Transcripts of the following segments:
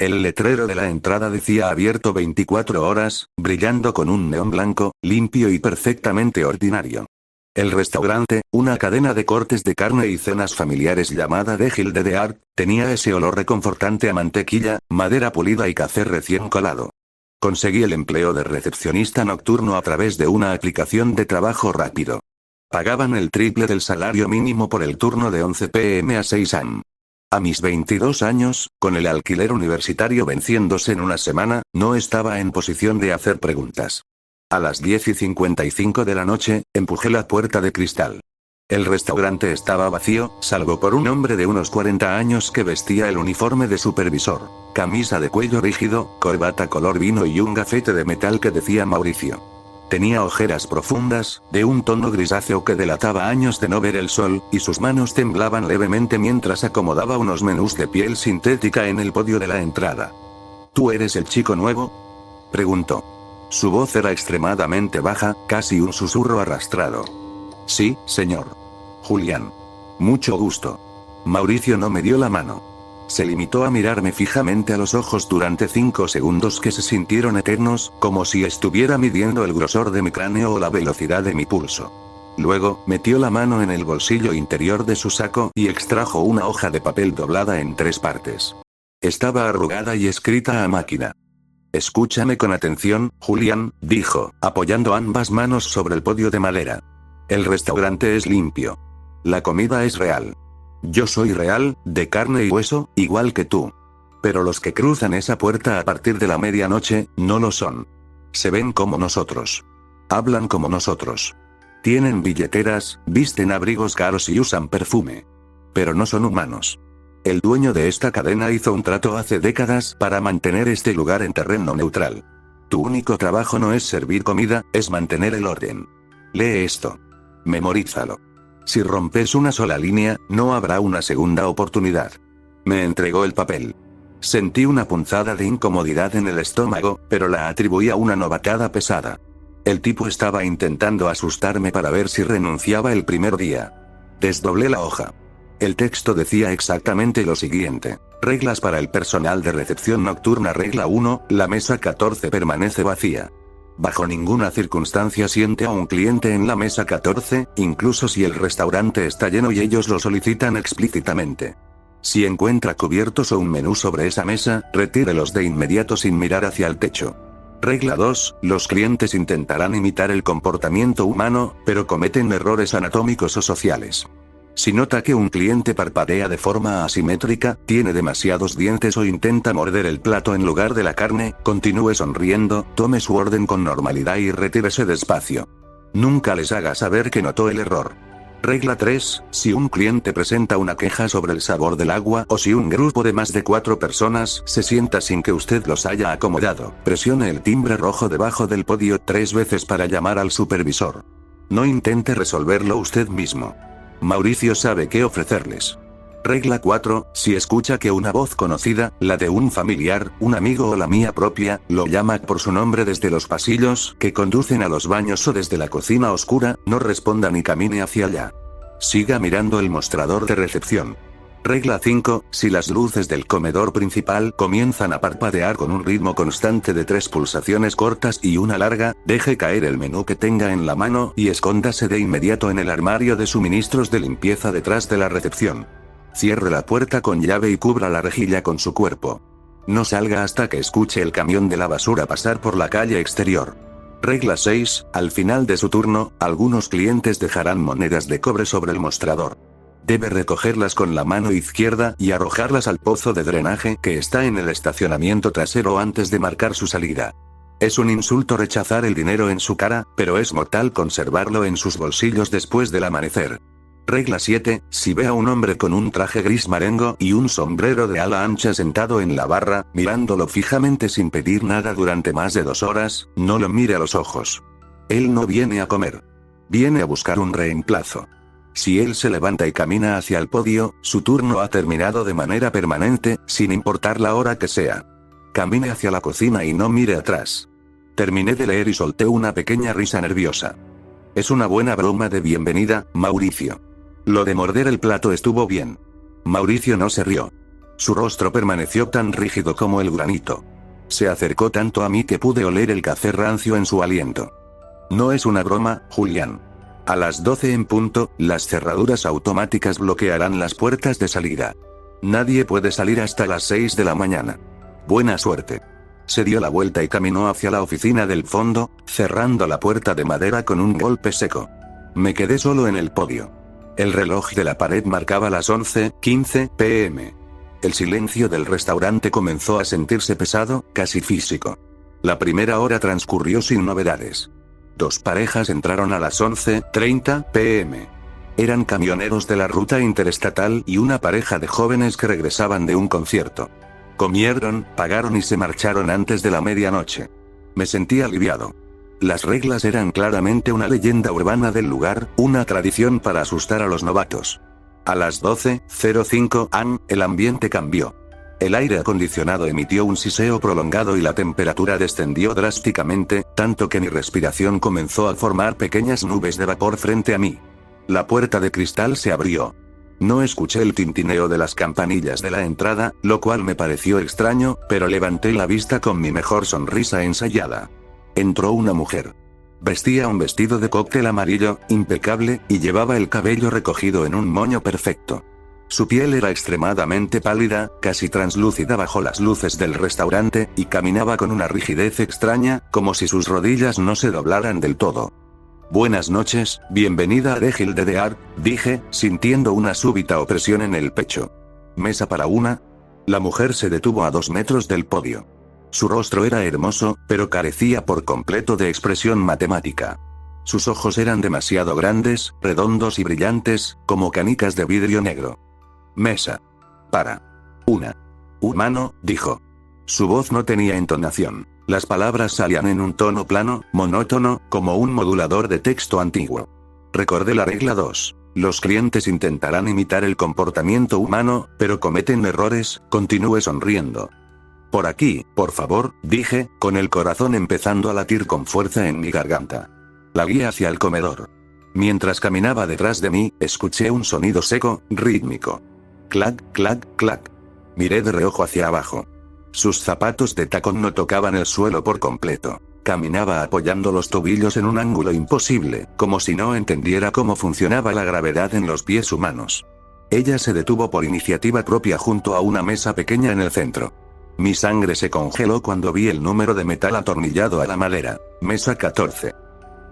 El letrero de la entrada decía abierto 24 horas, brillando con un neón blanco, limpio y perfectamente ordinario. El restaurante, una cadena de cortes de carne y cenas familiares llamada The Gilde de Art, tenía ese olor reconfortante a mantequilla, madera pulida y café recién colado. Conseguí el empleo de recepcionista nocturno a través de una aplicación de trabajo rápido. Pagaban el triple del salario mínimo por el turno de 11 p.m. a 6 am. A mis 22 años, con el alquiler universitario venciéndose en una semana, no estaba en posición de hacer preguntas. A las 10:55 de la noche, empujé la puerta de cristal. El restaurante estaba vacío, salvo por un hombre de unos 40 años que vestía el uniforme de supervisor, camisa de cuello rígido, corbata color vino y un gafete de metal que decía Mauricio. Tenía ojeras profundas, de un tono grisáceo que delataba años de no ver el sol, y sus manos temblaban levemente mientras acomodaba unos menús de piel sintética en el podio de la entrada. ¿Tú eres el chico nuevo?, preguntó. Su voz era extremadamente baja, casi un susurro arrastrado. Sí, señor. Julián. Mucho gusto. Mauricio no me dio la mano. Se limitó a mirarme fijamente a los ojos durante 5 segundos que se sintieron eternos, como si estuviera midiendo el grosor de mi cráneo o la velocidad de mi pulso. Luego, metió la mano en el bolsillo interior de su saco y extrajo una hoja de papel doblada en 3 partes. Estaba arrugada y escrita a máquina. Escúchame con atención, Julián, dijo, apoyando ambas manos sobre el podio de madera. El restaurante es limpio. La comida es real. Yo soy real, de carne y hueso, igual que tú. Pero los que cruzan esa puerta a partir de la medianoche, no lo son. Se ven como nosotros. Hablan como nosotros. Tienen billeteras, visten abrigos caros y usan perfume. Pero no son humanos. El dueño de esta cadena hizo un trato hace décadas para mantener este lugar en terreno neutral. Tu único trabajo no es servir comida, es mantener el orden. Lee esto. Memorízalo. Si rompes una sola línea, no habrá una segunda oportunidad. Me entregó el papel. Sentí una punzada de incomodidad en el estómago, pero la atribuí a una novatada pesada. El tipo estaba intentando asustarme para ver si renunciaba el primer día. Desdoblé la hoja. El texto decía exactamente lo siguiente. Reglas para el personal de recepción nocturna. Regla 1, la mesa 14 permanece vacía. Bajo ninguna circunstancia siente a un cliente en la mesa 14, incluso si el restaurante está lleno y ellos lo solicitan explícitamente. Si encuentra cubiertos o un menú sobre esa mesa, retírelos de inmediato sin mirar hacia el techo. Regla 2, los clientes intentarán imitar el comportamiento humano, pero cometen errores anatómicos o sociales. Si nota que un cliente parpadea de forma asimétrica, tiene demasiados dientes o intenta morder el plato en lugar de la carne, continúe sonriendo, tome su orden con normalidad y retírese despacio. Nunca les haga saber que notó el error. Regla 3, si un cliente presenta una queja sobre el sabor del agua o si un grupo de más de 4 personas se sienta sin que usted los haya acomodado, presione el timbre rojo debajo del podio 3 veces para llamar al supervisor. No intente resolverlo usted mismo. Mauricio sabe qué ofrecerles. Regla 4, si escucha que una voz conocida, la de un familiar, un amigo o la mía propia, lo llama por su nombre desde los pasillos que conducen a los baños o desde la cocina oscura, no responda ni camine hacia allá. Siga mirando el mostrador de recepción. Regla 5, si las luces del comedor principal comienzan a parpadear con un ritmo constante de 3 pulsaciones cortas y una larga, deje caer el menú que tenga en la mano y escóndase de inmediato en el armario de suministros de limpieza detrás de la recepción. Cierre la puerta con llave y cubra la rejilla con su cuerpo. No salga hasta que escuche el camión de la basura pasar por la calle exterior. Regla 6, al final de su turno, algunos clientes dejarán monedas de cobre sobre el mostrador. Debe recogerlas con la mano izquierda y arrojarlas al pozo de drenaje que está en el estacionamiento trasero antes de marcar su salida. Es un insulto rechazar el dinero en su cara, pero es mortal conservarlo en sus bolsillos después del amanecer. Regla 7, si ve a un hombre con un traje gris marengo y un sombrero de ala ancha sentado en la barra, mirándolo fijamente sin pedir nada durante más de 2 horas, no lo mire a los ojos. Él no viene a comer. Viene a buscar un reemplazo. Si él se levanta y camina hacia el podio, su turno ha terminado de manera permanente, sin importar la hora que sea. Camine hacia la cocina y no mire atrás. Terminé de leer y solté una pequeña risa nerviosa. Es una buena broma de bienvenida, Mauricio. Lo de morder el plato estuvo bien. Mauricio no se rió. Su rostro permaneció tan rígido como el granito. Se acercó tanto a mí que pude oler el café rancio en su aliento. No es una broma, Julián. A las 12 en punto, las cerraduras automáticas bloquearán las puertas de salida. Nadie puede salir hasta las 6 de la mañana. Buena suerte. Se dio la vuelta y caminó hacia la oficina del fondo, cerrando la puerta de madera con un golpe seco. Me quedé solo en el podio. El reloj de la pared marcaba las 11:15 p.m. El silencio del restaurante comenzó a sentirse pesado, casi físico. La primera hora transcurrió sin novedades. 2 parejas entraron a las 11:30 p.m. Eran camioneros de la ruta interestatal y una pareja de jóvenes que regresaban de un concierto. Comieron, pagaron y se marcharon antes de la medianoche. Me sentí aliviado. Las reglas eran claramente una leyenda urbana del lugar, una tradición para asustar a los novatos. A las 12:05 am, el ambiente cambió. El aire acondicionado emitió un siseo prolongado y la temperatura descendió drásticamente, tanto que mi respiración comenzó a formar pequeñas nubes de vapor frente a mí. La puerta de cristal se abrió. No escuché el tintineo de las campanillas de la entrada, lo cual me pareció extraño, pero levanté la vista con mi mejor sonrisa ensayada. Entró una mujer. Vestía un vestido de cóctel amarillo, impecable, y llevaba el cabello recogido en un moño perfecto. Su piel era extremadamente pálida, casi translúcida bajo las luces del restaurante, y caminaba con una rigidez extraña, como si sus rodillas no se doblaran del todo. Buenas noches, bienvenida a The Gilde de Art, dije, sintiendo una súbita opresión en el pecho. ¿Mesa para una? La mujer se detuvo a 2 metros del podio. Su rostro era hermoso, pero carecía por completo de expresión matemática. Sus ojos eran demasiado grandes, redondos y brillantes, como canicas de vidrio negro. Mesa. Para. Una. Humano, dijo. Su voz no tenía entonación. Las palabras salían en un tono plano, monótono, como un modulador de texto antiguo. Recordé la regla 2. Los clientes intentarán imitar el comportamiento humano, pero cometen errores, continué sonriendo. Por aquí, por favor, dije, con el corazón empezando a latir con fuerza en mi garganta. La guié hacia el comedor. Mientras caminaba detrás de mí, escuché un sonido seco, rítmico. Clac, clac, clac. Miré de reojo hacia abajo. Sus zapatos de tacón no tocaban el suelo por completo. Caminaba apoyando los tobillos en un ángulo imposible, como si no entendiera cómo funcionaba la gravedad en los pies humanos. Ella se detuvo por iniciativa propia junto a una mesa pequeña en el centro. Mi sangre se congeló cuando vi el número de metal atornillado a la madera. Mesa 14.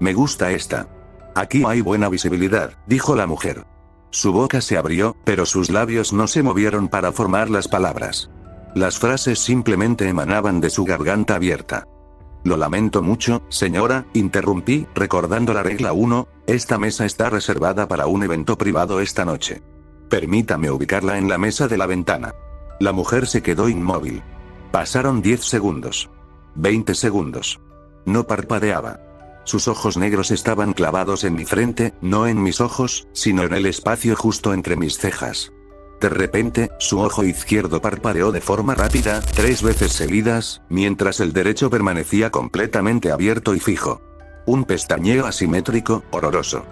Me gusta esta. Aquí hay buena visibilidad, dijo la mujer. Su boca se abrió, pero sus labios no se movieron para formar las palabras. Las frases simplemente emanaban de su garganta abierta. Lo lamento mucho, señora, interrumpí, recordando la regla 1, esta mesa está reservada para un evento privado esta noche. Permítame ubicarla en la mesa de la ventana. La mujer se quedó inmóvil. Pasaron 10 segundos. 20 segundos. No parpadeaba. Sus ojos negros estaban clavados en mi frente, no en mis ojos, sino en el espacio justo entre mis cejas. De repente, su ojo izquierdo parpadeó de forma rápida, 3 veces seguidas, mientras el derecho permanecía completamente abierto y fijo. Un pestañeo asimétrico, horroroso.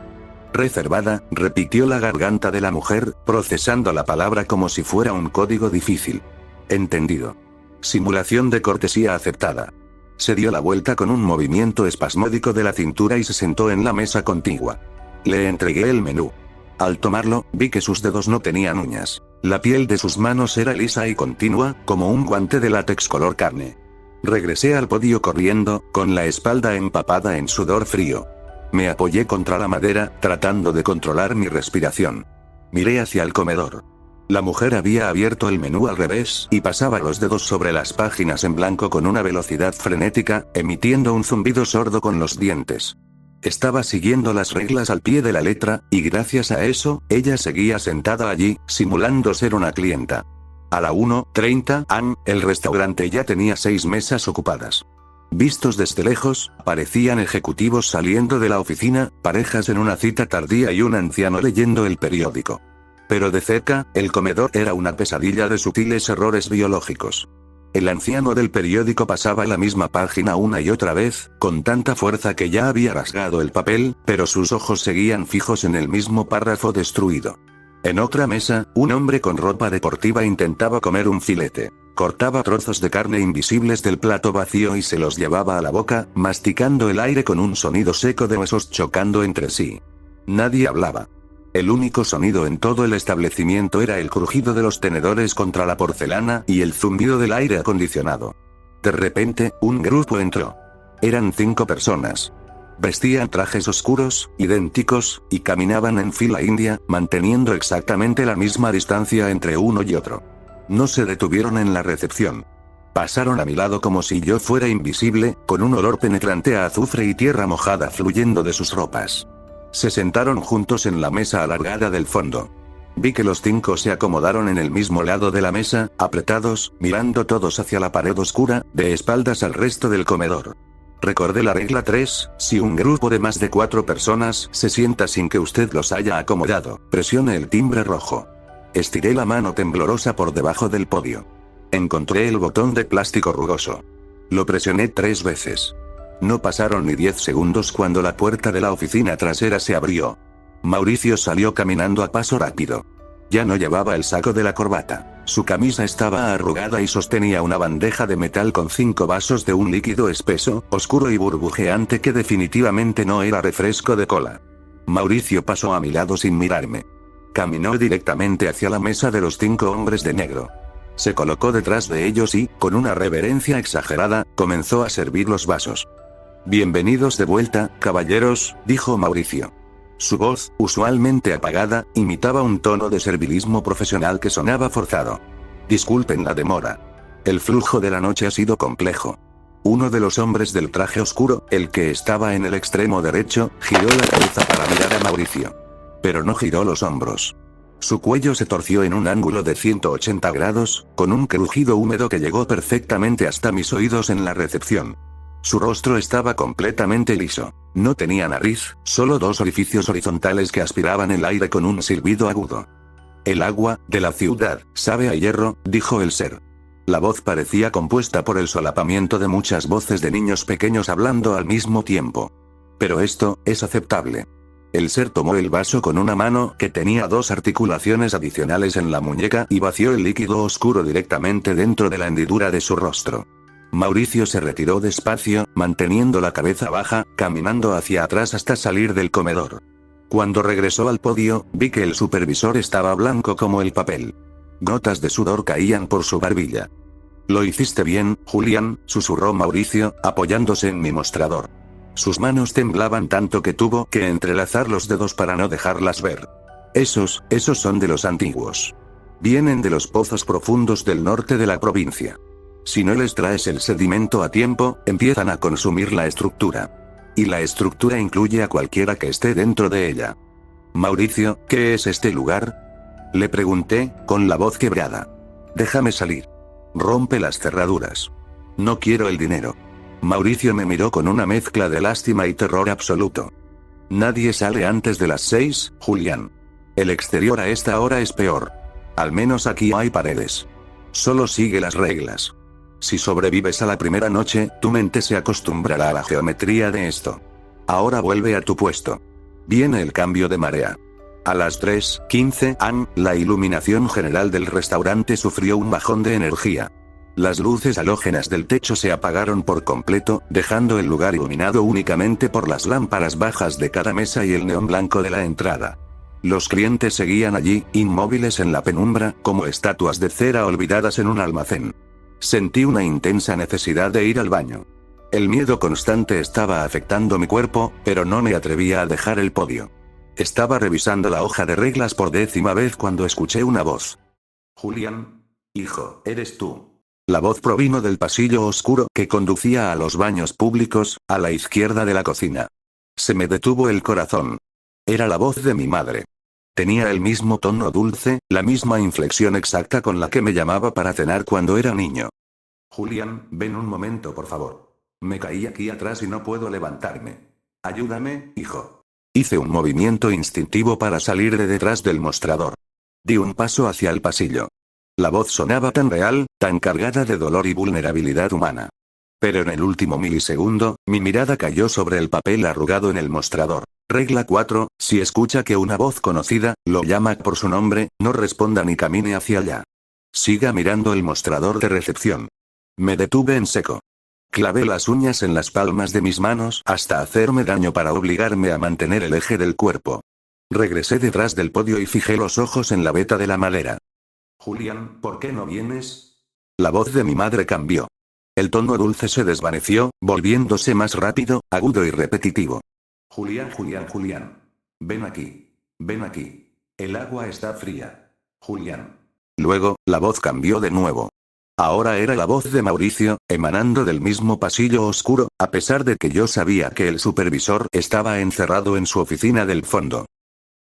Reservada, repitió la garganta de la mujer, procesando la palabra como si fuera un código difícil. Entendido. Simulación de cortesía aceptada. Se dio la vuelta con un movimiento espasmódico de la cintura y se sentó en la mesa contigua. Le entregué el menú. Al tomarlo, vi que sus dedos no tenían uñas. La piel de sus manos era lisa y continua, como un guante de látex color carne. Regresé al podio corriendo, con la espalda empapada en sudor frío. Me apoyé contra la madera, tratando de controlar mi respiración. Miré hacia el comedor. La mujer había abierto el menú al revés, y pasaba los dedos sobre las páginas en blanco con una velocidad frenética, emitiendo un zumbido sordo con los dientes. Estaba siguiendo las reglas al pie de la letra, y gracias a eso, ella seguía sentada allí, simulando ser una clienta. A la 1:30 am, el restaurante ya tenía 6 mesas ocupadas. Vistos desde lejos, parecían ejecutivos saliendo de la oficina, parejas en una cita tardía y un anciano leyendo el periódico. Pero de cerca, el comedor era una pesadilla de sutiles errores biológicos. El anciano del periódico pasaba la misma página una y otra vez, con tanta fuerza que ya había rasgado el papel, pero sus ojos seguían fijos en el mismo párrafo destruido. En otra mesa, un hombre con ropa deportiva intentaba comer un filete. Cortaba trozos de carne invisibles del plato vacío y se los llevaba a la boca, masticando el aire con un sonido seco de huesos chocando entre sí. Nadie hablaba. El único sonido en todo el establecimiento era el crujido de los tenedores contra la porcelana y el zumbido del aire acondicionado. De repente, un grupo entró. Eran 5 personas. Vestían trajes oscuros, idénticos, y caminaban en fila india, manteniendo exactamente la misma distancia entre uno y otro. No se detuvieron en la recepción. Pasaron a mi lado como si yo fuera invisible, con un olor penetrante a azufre y tierra mojada fluyendo de sus ropas. Se sentaron juntos en la mesa alargada del fondo. Vi que los 5 se acomodaron en el mismo lado de la mesa, apretados, mirando todos hacia la pared oscura, de espaldas al resto del comedor. Recordé la regla 3, si un grupo de más de 4 personas se sienta sin que usted los haya acomodado, presione el timbre rojo. Estiré la mano temblorosa por debajo del podio. Encontré el botón de plástico rugoso. Lo presioné 3 veces. No pasaron ni 10 segundos cuando la puerta de la oficina trasera se abrió. Mauricio salió caminando a paso rápido. Ya no llevaba el saco de la corbata. Su camisa estaba arrugada y sostenía una bandeja de metal con 5 vasos de un líquido espeso, oscuro y burbujeante que definitivamente no era refresco de cola. Mauricio pasó a mi lado sin mirarme. Caminó directamente hacia la mesa de los 5 hombres de negro. Se colocó detrás de ellos y, con una reverencia exagerada, comenzó a servir los vasos. «Bienvenidos de vuelta, caballeros», dijo Mauricio. Su voz, usualmente apagada, imitaba un tono de servilismo profesional que sonaba forzado. «Disculpen la demora. El flujo de la noche ha sido complejo». Uno de los hombres del traje oscuro, el que estaba en el extremo derecho, giró la cabeza para mirar a Mauricio. Pero no giró los hombros. Su cuello se torció en un ángulo de 180 grados, con un crujido húmedo que llegó perfectamente hasta mis oídos en la recepción. Su rostro estaba completamente liso. No tenía nariz, solo 2 orificios horizontales que aspiraban el aire con un silbido agudo. «El agua, de la ciudad, sabe a hierro», dijo el ser. La voz parecía compuesta por el solapamiento de muchas voces de niños pequeños hablando al mismo tiempo. «Pero esto, es aceptable». El ser tomó el vaso con una mano que tenía 2 articulaciones adicionales en la muñeca y vació el líquido oscuro directamente dentro de la hendidura de su rostro. Mauricio se retiró despacio, manteniendo la cabeza baja, caminando hacia atrás hasta salir del comedor. Cuando regresó al podio, vi que el supervisor estaba blanco como el papel. Gotas de sudor caían por su barbilla. «Lo hiciste bien, Julián», susurró Mauricio, apoyándose en mi mostrador. Sus manos temblaban tanto que tuvo que entrelazar los dedos para no dejarlas ver. Esos son de los antiguos. Vienen de los pozos profundos del norte de la provincia. Si no les traes el sedimento a tiempo, empiezan a consumir la estructura. Y la estructura incluye a cualquiera que esté dentro de ella. «Mauricio, ¿qué es este lugar?», le pregunté, con la voz quebrada. «Déjame salir. Rompe las cerraduras. No quiero el dinero». Mauricio me miró con una mezcla de lástima y terror absoluto. «Nadie sale antes de las 6, Julián. El exterior a esta hora es peor. Al menos aquí hay paredes. Solo sigue las reglas. Si sobrevives a la primera noche, tu mente se acostumbrará a la geometría de esto. Ahora vuelve a tu puesto. Viene el cambio de marea». A las 3:15 am, la iluminación general del restaurante sufrió un bajón de energía. Las luces halógenas del techo se apagaron por completo, dejando el lugar iluminado únicamente por las lámparas bajas de cada mesa y el neón blanco de la entrada. Los clientes seguían allí, inmóviles en la penumbra, como estatuas de cera olvidadas en un almacén. Sentí una intensa necesidad de ir al baño. El miedo constante estaba afectando mi cuerpo, pero no me atrevía a dejar el podio. Estaba revisando la hoja de reglas por 10ª vez cuando escuché una voz. «Julián. Hijo, ¿eres tú?». La voz provino del pasillo oscuro que conducía a los baños públicos, a la izquierda de la cocina. Se me detuvo el corazón. Era la voz de mi madre. Tenía el mismo tono dulce, la misma inflexión exacta con la que me llamaba para cenar cuando era niño. «Julián, ven un momento por favor. Me caí aquí atrás y no puedo levantarme. – Ayúdame, hijo». Hice un movimiento instintivo para salir de detrás del mostrador. Di un paso hacia el pasillo. La voz sonaba tan real, tan cargada de dolor y vulnerabilidad humana. Pero en el último milisegundo, mi mirada cayó sobre el papel arrugado en el mostrador. Regla 4, si escucha que una voz conocida, lo llama por su nombre, no responda ni camine hacia allá. Siga mirando el mostrador de recepción. Me detuve en seco. Clavé las uñas en las palmas de mis manos hasta hacerme daño para obligarme a mantener el eje del cuerpo. Regresé detrás del podio y fijé los ojos en la veta de la madera. Julián, ¿por qué no vienes? La voz de mi madre cambió. El tono dulce se desvaneció, volviéndose más rápido, agudo y repetitivo. Julián, Julián, Julián. Ven aquí. Ven aquí. El agua está fría. Julián. Luego, la voz cambió de nuevo. Ahora era la voz de Mauricio, emanando del mismo pasillo oscuro, a pesar de que yo sabía que el supervisor estaba encerrado en su oficina del fondo.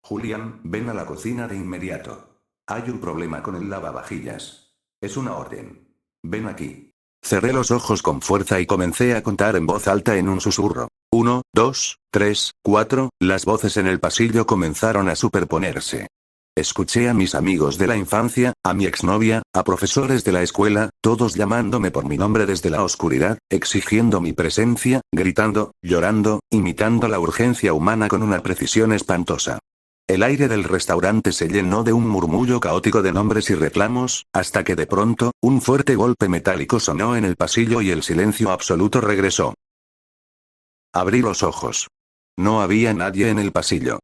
Julián, ven a la cocina de inmediato. Hay un problema con el lavavajillas. Es una orden. Ven aquí. Cerré los ojos con fuerza y comencé a contar en voz alta en un susurro. 1, 2, 3, 4, las voces en el pasillo comenzaron a superponerse. Escuché a mis amigos de la infancia, a mi exnovia, a profesores de la escuela, todos llamándome por mi nombre desde la oscuridad, exigiendo mi presencia, gritando, llorando, imitando la urgencia humana con una precisión espantosa. El aire del restaurante se llenó de un murmullo caótico de nombres y reclamos, hasta que de pronto, un fuerte golpe metálico sonó en el pasillo y el silencio absoluto regresó. Abrí los ojos. No había nadie en el pasillo.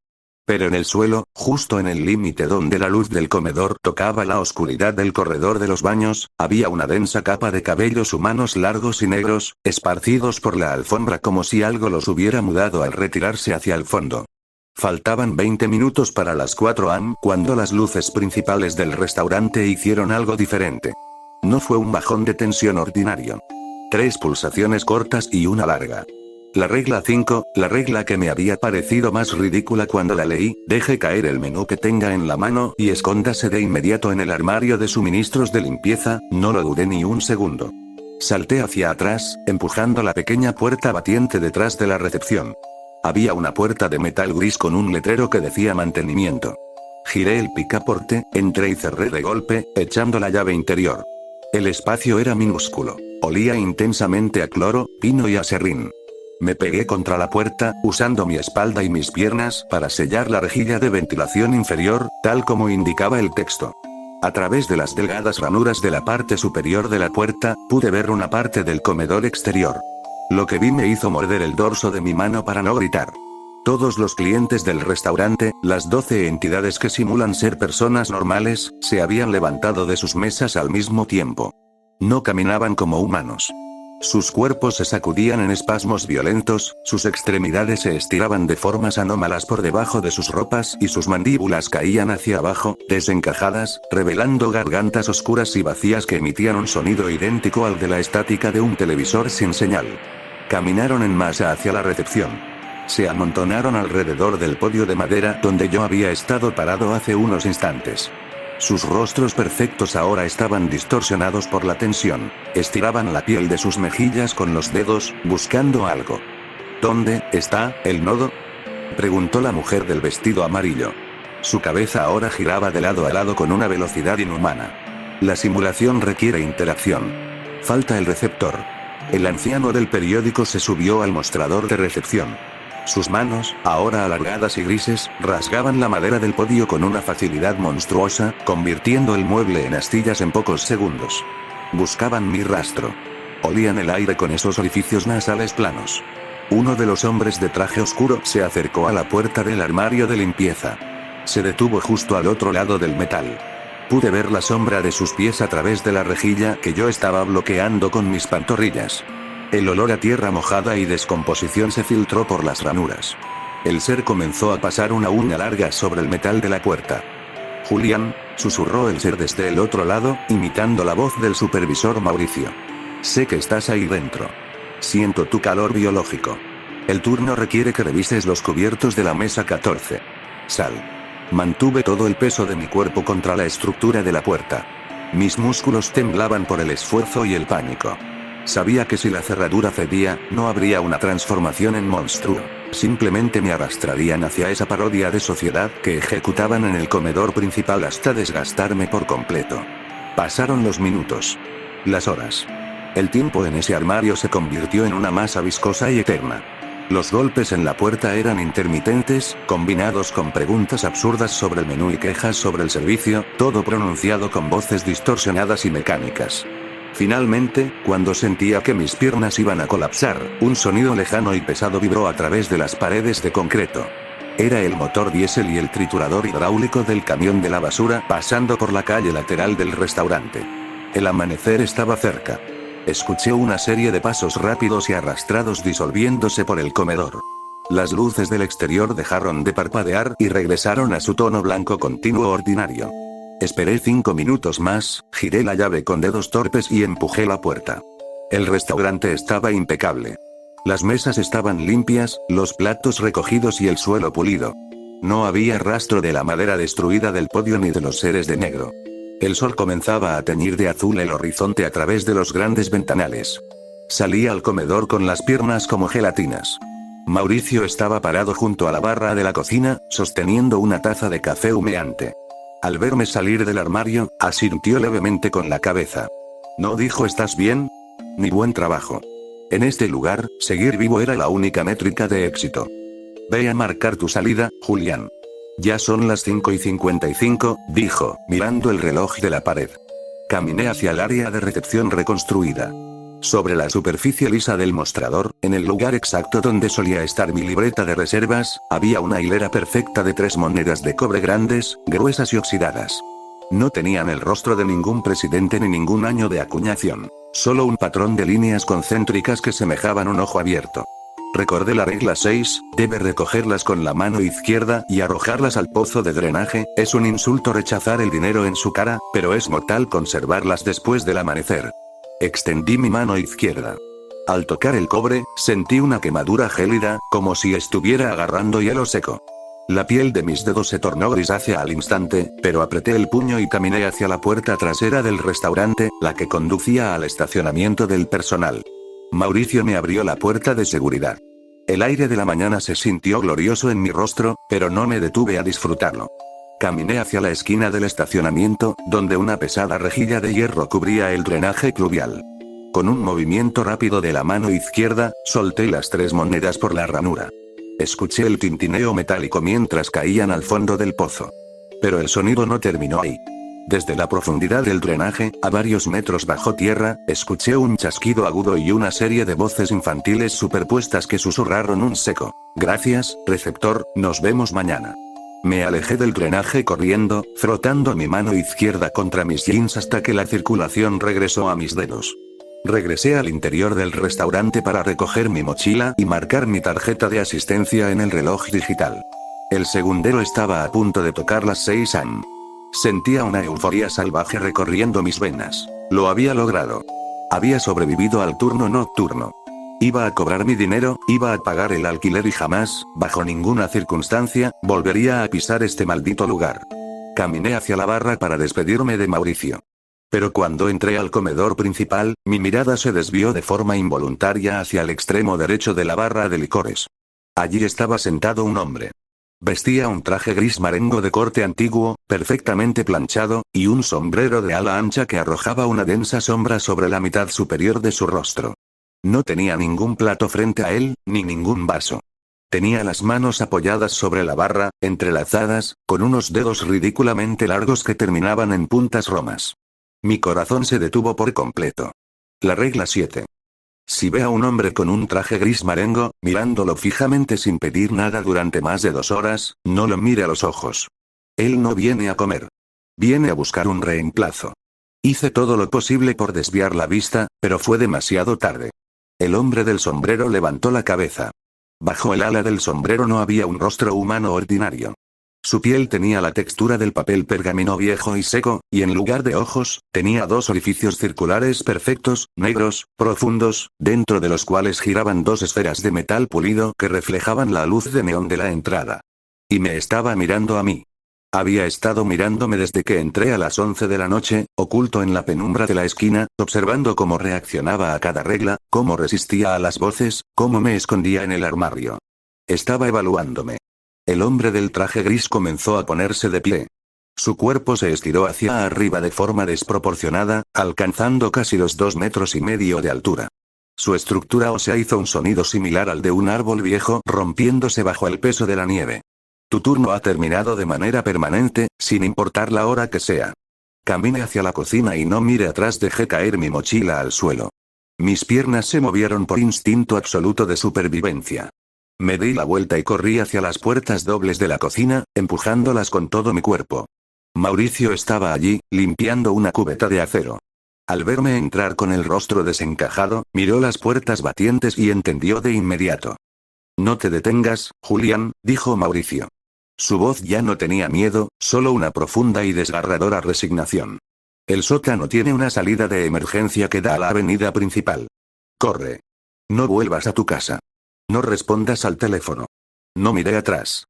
Pero en el suelo, justo en el límite donde la luz del comedor tocaba la oscuridad del corredor de los baños, había una densa capa de cabellos humanos largos y negros, esparcidos por la alfombra como si algo los hubiera mudado al retirarse hacia el fondo. Faltaban 20 minutos para las 4 am cuando las luces principales del restaurante hicieron algo diferente. No fue un bajón de tensión ordinario. 3 pulsaciones cortas y una larga. La regla 5, la regla que me había parecido más ridícula cuando la leí, deje caer el menú que tenga en la mano y escóndase de inmediato en el armario de suministros de limpieza, no lo dudé ni un segundo. Salté hacia atrás, empujando la pequeña puerta batiente detrás de la recepción. Había una puerta de metal gris con un letrero que decía mantenimiento. Giré el picaporte, entré y cerré de golpe, echando la llave interior. El espacio era minúsculo. Olía intensamente a cloro, pino y aserrín. Me pegué contra la puerta, usando mi espalda y mis piernas para sellar la rejilla de ventilación inferior, tal como indicaba el texto. A través de las delgadas ranuras de la parte superior de la puerta, pude ver una parte del comedor exterior. Lo que vi me hizo morder el dorso de mi mano para no gritar. Todos los clientes del restaurante, las 12 entidades que simulan ser personas normales, se habían levantado de sus mesas al mismo tiempo. No caminaban como humanos. Sus cuerpos se sacudían en espasmos violentos, sus extremidades se estiraban de formas anómalas por debajo de sus ropas y sus mandíbulas caían hacia abajo, desencajadas, revelando gargantas oscuras y vacías que emitían un sonido idéntico al de la estática de un televisor sin señal. Caminaron en masa hacia la recepción. Se amontonaron alrededor del podio de madera donde yo había estado parado hace unos instantes. Sus rostros perfectos ahora estaban distorsionados por la tensión. Estiraban la piel de sus mejillas con los dedos, buscando algo. ¿Dónde está el nodo?, preguntó la mujer del vestido amarillo. Su cabeza ahora giraba de lado a lado con una velocidad inhumana. La simulación requiere interacción. Falta el receptor. El anciano del periódico se subió al mostrador de recepción. Sus manos, ahora alargadas y grises, rasgaban la madera del podio con una facilidad monstruosa, convirtiendo el mueble en astillas en pocos segundos. Buscaban mi rastro. Olían el aire con esos orificios nasales planos. Uno de los hombres de traje oscuro se acercó a la puerta del armario de limpieza. Se detuvo justo al otro lado del metal. Pude ver la sombra de sus pies a través de la rejilla que yo estaba bloqueando con mis pantorrillas. El olor a tierra mojada y descomposición se filtró por las ranuras. El ser comenzó a pasar una uña larga sobre el metal de la puerta. Julián, susurró el ser desde el otro lado, imitando la voz del supervisor Mauricio. Sé que estás ahí dentro. Siento tu calor biológico. El turno requiere que revises los cubiertos de la mesa 14. Sal. Mantuve todo el peso de mi cuerpo contra la estructura de la puerta. Mis músculos temblaban por el esfuerzo y el pánico. Sabía que si la cerradura cedía, no habría una transformación en monstruo. Simplemente me arrastrarían hacia esa parodia de sociedad que ejecutaban en el comedor principal hasta desgastarme por completo. Pasaron los minutos. Las horas. El tiempo en ese armario se convirtió en una masa viscosa y eterna. Los golpes en la puerta eran intermitentes, combinados con preguntas absurdas sobre el menú y quejas sobre el servicio, todo pronunciado con voces distorsionadas y mecánicas. Finalmente, cuando sentía que mis piernas iban a colapsar, un sonido lejano y pesado vibró a través de las paredes de concreto. Era el motor diésel y el triturador hidráulico del camión de la basura pasando por la calle lateral del restaurante. El amanecer estaba cerca. Escuché una serie de pasos rápidos y arrastrados disolviéndose por el comedor. Las luces del exterior dejaron de parpadear y regresaron a su tono blanco continuo ordinario. Esperé 5 minutos más, giré la llave con dedos torpes y empujé la puerta. El restaurante estaba impecable. Las mesas estaban limpias, los platos recogidos y el suelo pulido. No había rastro de la madera destruida del podio ni de los seres de negro. El sol comenzaba a teñir de azul el horizonte a través de los grandes ventanales. Salí al comedor con las piernas como gelatinas. Mauricio estaba parado junto a la barra de la cocina, sosteniendo una taza de café humeante. Al verme salir del armario, asintió levemente con la cabeza. No dijo ¿estás bien? Ni buen trabajo. En este lugar, seguir vivo era la única métrica de éxito. Ve a marcar tu salida, Julián. Ya son las 5:55, dijo, mirando el reloj de la pared. Caminé hacia el área de recepción reconstruida. Sobre la superficie lisa del mostrador, en el lugar exacto donde solía estar mi libreta de reservas, había una hilera perfecta de 3 monedas de cobre grandes, gruesas y oxidadas. No tenían el rostro de ningún presidente ni ningún año de acuñación, solo un patrón de líneas concéntricas que semejaban un ojo abierto. Recordé la regla 6, debe recogerlas con la mano izquierda y arrojarlas al pozo de drenaje. Es un insulto rechazar el dinero en su cara, pero es mortal conservarlas después del amanecer. Extendí mi mano izquierda. Al tocar el cobre, sentí una quemadura gélida, como si estuviera agarrando hielo seco. La piel de mis dedos se tornó grisácea al instante, pero apreté el puño y caminé hacia la puerta trasera del restaurante, la que conducía al estacionamiento del personal. Mauricio me abrió la puerta de seguridad. El aire de la mañana se sintió glorioso en mi rostro, pero no me detuve a disfrutarlo. Caminé hacia la esquina del estacionamiento, donde una pesada rejilla de hierro cubría el drenaje pluvial. Con un movimiento rápido de la mano izquierda, solté las 3 monedas por la ranura. Escuché el tintineo metálico mientras caían al fondo del pozo. Pero el sonido no terminó ahí. Desde la profundidad del drenaje, a varios metros bajo tierra, escuché un chasquido agudo y una serie de voces infantiles superpuestas que susurraron un seco: gracias, receptor, nos vemos mañana. Me alejé del drenaje corriendo, frotando mi mano izquierda contra mis jeans hasta que la circulación regresó a mis dedos. Regresé al interior del restaurante para recoger mi mochila y marcar mi tarjeta de asistencia en el reloj digital. El segundero estaba a punto de tocar las 6 am. Sentía una euforia salvaje recorriendo mis venas. Lo había logrado. Había sobrevivido al turno nocturno. Iba a cobrar mi dinero, iba a pagar el alquiler y jamás, bajo ninguna circunstancia, volvería a pisar este maldito lugar. Caminé hacia la barra para despedirme de Mauricio. Pero cuando entré al comedor principal, mi mirada se desvió de forma involuntaria hacia el extremo derecho de la barra de licores. Allí estaba sentado un hombre. Vestía un traje gris marengo de corte antiguo, perfectamente planchado, y un sombrero de ala ancha que arrojaba una densa sombra sobre la mitad superior de su rostro. No tenía ningún plato frente a él, ni ningún vaso. Tenía las manos apoyadas sobre la barra, entrelazadas, con unos dedos ridículamente largos que terminaban en puntas romas. Mi corazón se detuvo por completo. La regla 7. Si ve a un hombre con un traje gris marengo, mirándolo fijamente sin pedir nada durante más de 2 horas, no lo mire a los ojos. Él no viene a comer. Viene a buscar un reemplazo. Hice todo lo posible por desviar la vista, pero fue demasiado tarde. El hombre del sombrero levantó la cabeza. Bajo el ala del sombrero no había un rostro humano ordinario. Su piel tenía la textura del papel pergamino viejo y seco, y en lugar de ojos, tenía 2 orificios circulares perfectos, negros, profundos, dentro de los cuales giraban 2 esferas de metal pulido que reflejaban la luz de neón de la entrada. Y me estaba mirando a mí. Había estado mirándome desde que entré a las 11 de la noche, oculto en la penumbra de la esquina, observando cómo reaccionaba a cada regla, cómo resistía a las voces, cómo me escondía en el armario. Estaba evaluándome. El hombre del traje gris comenzó a ponerse de pie. Su cuerpo se estiró hacia arriba de forma desproporcionada, alcanzando casi los 2,5 metros de altura. Su estructura ósea hizo un sonido similar al de un árbol viejo rompiéndose bajo el peso de la nieve. Tu turno ha terminado de manera permanente, sin importar la hora que sea. Camine hacia la cocina y no mire atrás, dejé caer mi mochila al suelo. Mis piernas se movieron por instinto absoluto de supervivencia. Me di la vuelta y corrí hacia las puertas dobles de la cocina, empujándolas con todo mi cuerpo. Mauricio estaba allí, limpiando una cubeta de acero. Al verme entrar con el rostro desencajado, miró las puertas batientes y entendió de inmediato. No te detengas, Julián, dijo Mauricio. Su voz ya no tenía miedo, solo una profunda y desgarradora resignación. El sótano tiene una salida de emergencia que da a la avenida principal. Corre. No vuelvas a tu casa. No respondas al teléfono. No miré atrás.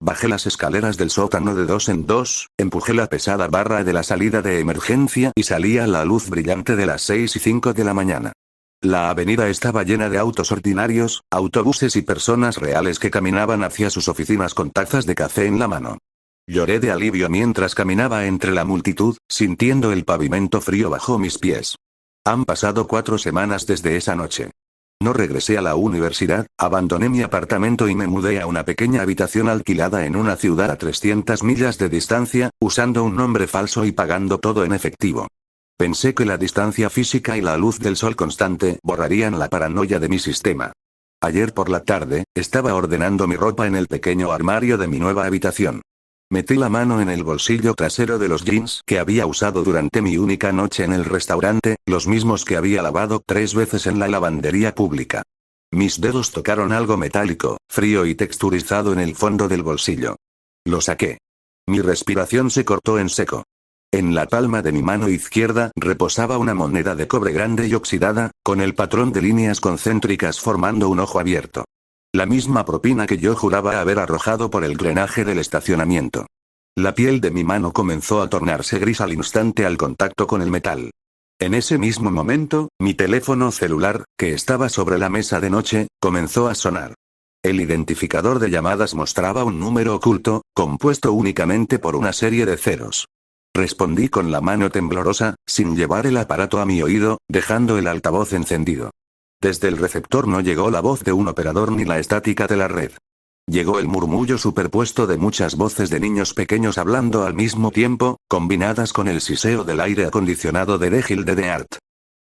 Bajé las escaleras del sótano de 2 en 2, empujé la pesada barra de la salida de emergencia y salí a la luz brillante de las 6:05 de la mañana. La avenida estaba llena de autos ordinarios, autobuses y personas reales que caminaban hacia sus oficinas con tazas de café en la mano. Lloré de alivio mientras caminaba entre la multitud, sintiendo el pavimento frío bajo mis pies. Han pasado 4 semanas desde esa noche. No regresé a la universidad, abandoné mi apartamento y me mudé a una pequeña habitación alquilada en una ciudad a 300 millas de distancia, usando un nombre falso y pagando todo en efectivo. Pensé que la distancia física y la luz del sol constante borrarían la paranoia de mi sistema. Ayer por la tarde, estaba ordenando mi ropa en el pequeño armario de mi nueva habitación. Metí la mano en el bolsillo trasero de los jeans que había usado durante mi única noche en el restaurante, los mismos que había lavado 3 veces en la lavandería pública. Mis dedos tocaron algo metálico, frío y texturizado en el fondo del bolsillo. Lo saqué. Mi respiración se cortó en seco. En la palma de mi mano izquierda reposaba una moneda de cobre grande y oxidada, con el patrón de líneas concéntricas formando un ojo abierto. La misma propina que yo juraba haber arrojado por el drenaje del estacionamiento. La piel de mi mano comenzó a tornarse gris al instante al contacto con el metal. En ese mismo momento, mi teléfono celular, que estaba sobre la mesa de noche, comenzó a sonar. El identificador de llamadas mostraba un número oculto, compuesto únicamente por una serie de ceros. Respondí con la mano temblorosa, sin llevar el aparato a mi oído, dejando el altavoz encendido. Desde el receptor no llegó la voz de un operador ni la estática de la red. Llegó el murmullo superpuesto de muchas voces de niños pequeños hablando al mismo tiempo, combinadas con el siseo del aire acondicionado de The Hilde de Art.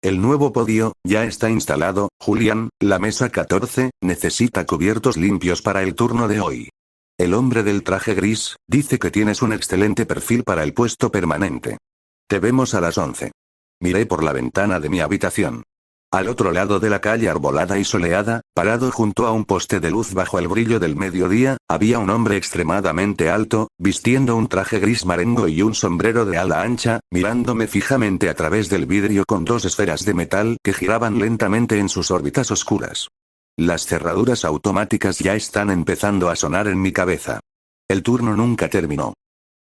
El nuevo podio, ya está instalado, Julián, la mesa 14, necesita cubiertos limpios para el turno de hoy. El hombre del traje gris, dice que tienes un excelente perfil para el puesto permanente. Te vemos a las 11. Miré por la ventana de mi habitación. Al otro lado de la calle arbolada y soleada, parado junto a un poste de luz bajo el brillo del mediodía, había un hombre extremadamente alto, vistiendo un traje gris marengo y un sombrero de ala ancha, mirándome fijamente a través del vidrio con 2 esferas de metal que giraban lentamente en sus órbitas oscuras. Las cerraduras automáticas ya están empezando a sonar en mi cabeza. El turno nunca terminó.